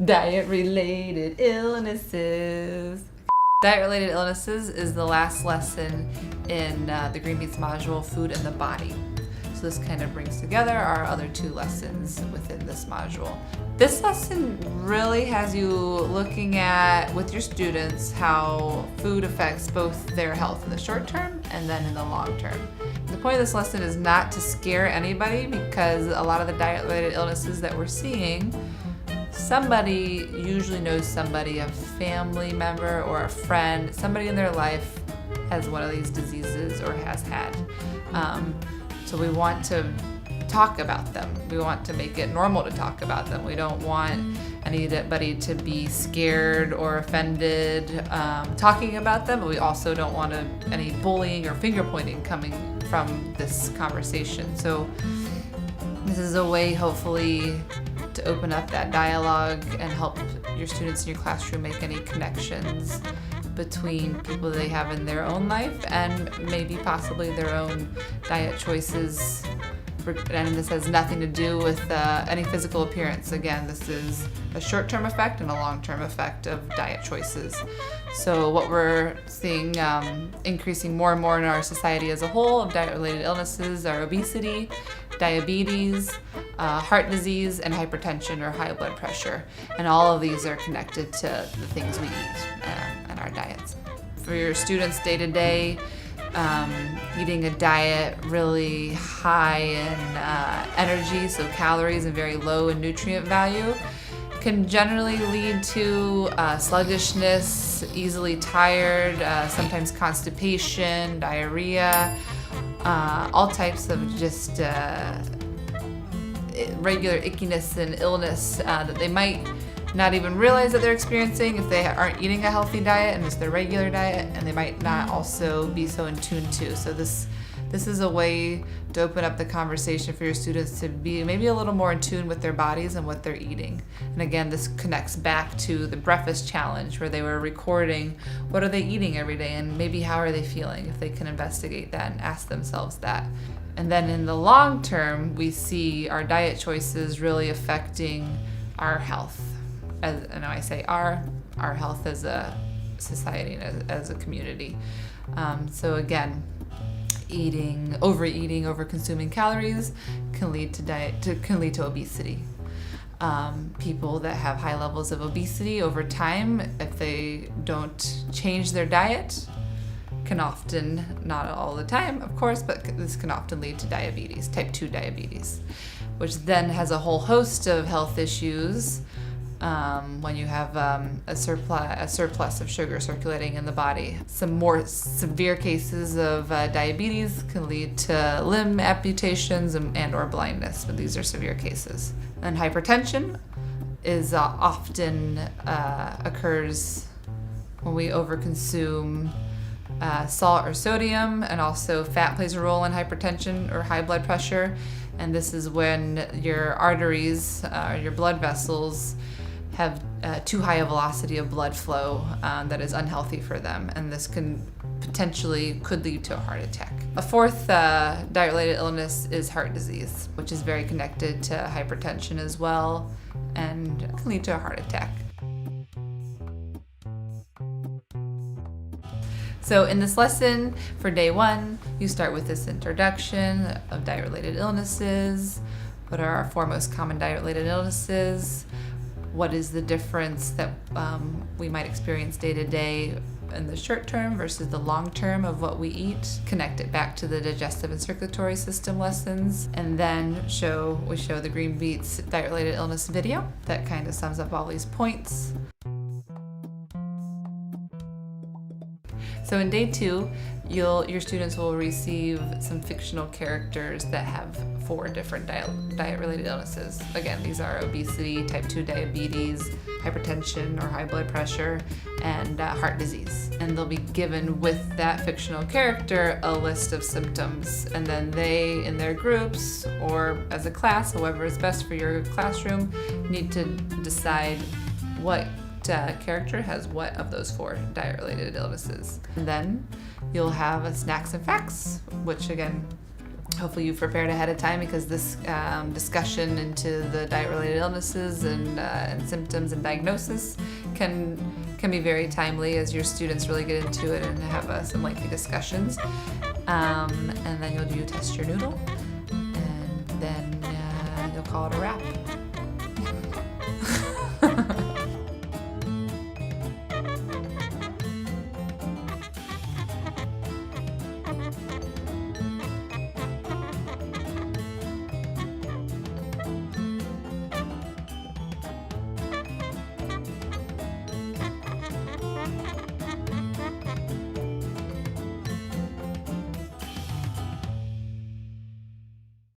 Diet-related illnesses. Diet-related illnesses is the last lesson in the Green Beetz module, Food and the Body. So this kind of brings together our other two lessons within this module. This lesson really has you looking at, with your students, how food affects both their health in the short term and then in the long term. The point of this lesson is not to scare anybody, because a lot of the diet-related illnesses that we're seeing, somebody usually knows somebody, a family member or a friend, somebody in their life has one of these diseases or has had. So we want to talk about them. We want to make it normal to talk about them. We don't want anybody to be scared or offended talking about them, but we also don't want any bullying or finger pointing coming from this conversation. So this is a way, hopefully, to open up that dialogue and help your students in your classroom make any connections between people they have in their own life and maybe possibly their own diet choices. And this has nothing to do with any physical appearance. Again, this is a short-term effect and a long-term effect of diet choices. So what we're seeing increasing more and more in our society as a whole of diet-related illnesses are obesity, diabetes, heart disease, and hypertension or high blood pressure. And all of these are connected to the things we eat and our diets. For your students day-to-day, eating a diet really high in energy, so calories, and very low in nutrient value, can generally lead to sluggishness, easily tired, sometimes constipation, diarrhea, all types of just regular ickiness and illness that they might not even realize that they're experiencing if they aren't eating a healthy diet and it's their regular diet, and they might not also be so in tune to. So this is a way to open up the conversation for your students to be maybe a little more in tune with their bodies and what they're eating. And again, this connects back to the breakfast challenge where they were recording what are they eating every day and maybe how are they feeling, if they can investigate that and ask themselves that. And then in the long term, we see our diet choices really affecting our health. And I say our health as a society and as a community. So again, overeating, over-consuming calories can lead to obesity. People that have high levels of obesity over time, if they don't change their diet, can often, not all the time, of course, but this can often lead to diabetes, type 2 diabetes, which then has a whole host of health issues. When you have a surplus of sugar circulating in the body. Some more severe cases of diabetes can lead to limb amputations and or blindness, but these are severe cases. And hypertension is often occurs when we overconsume salt or sodium, and also fat plays a role in hypertension or high blood pressure. And this is when your arteries, your blood vessels, have too high a velocity of blood flow that is unhealthy for them, and this could lead to a heart attack. A fourth diet-related illness is heart disease, which is very connected to hypertension as well, and can lead to a heart attack. So in this lesson for day 1, you start with this introduction of diet-related illnesses. What are our 4 most common diet-related illnesses? What is the difference that we might experience day to day in the short term versus the long term of what we eat? Connect it back to the digestive and circulatory system lessons, and then we show the Green Beetz diet-related illness video that kind of sums up all these points. So in day 2, your students will receive some fictional characters that have 4 different diet-related illnesses. Again, these are obesity, type 2 diabetes, hypertension or high blood pressure, and heart disease. And they'll be given with that fictional character a list of symptoms. And then they, in their groups or as a class, however is best for your classroom, need to decide what character has what of those 4 diet-related illnesses. And then you'll have a snacks and facts, which again Hopefully you've prepared ahead of time, because this discussion into the diet-related illnesses and symptoms and diagnosis can be very timely as your students really get into it and have some lengthy discussions. And then you'll test your noodle, and then you'll call it a wrap.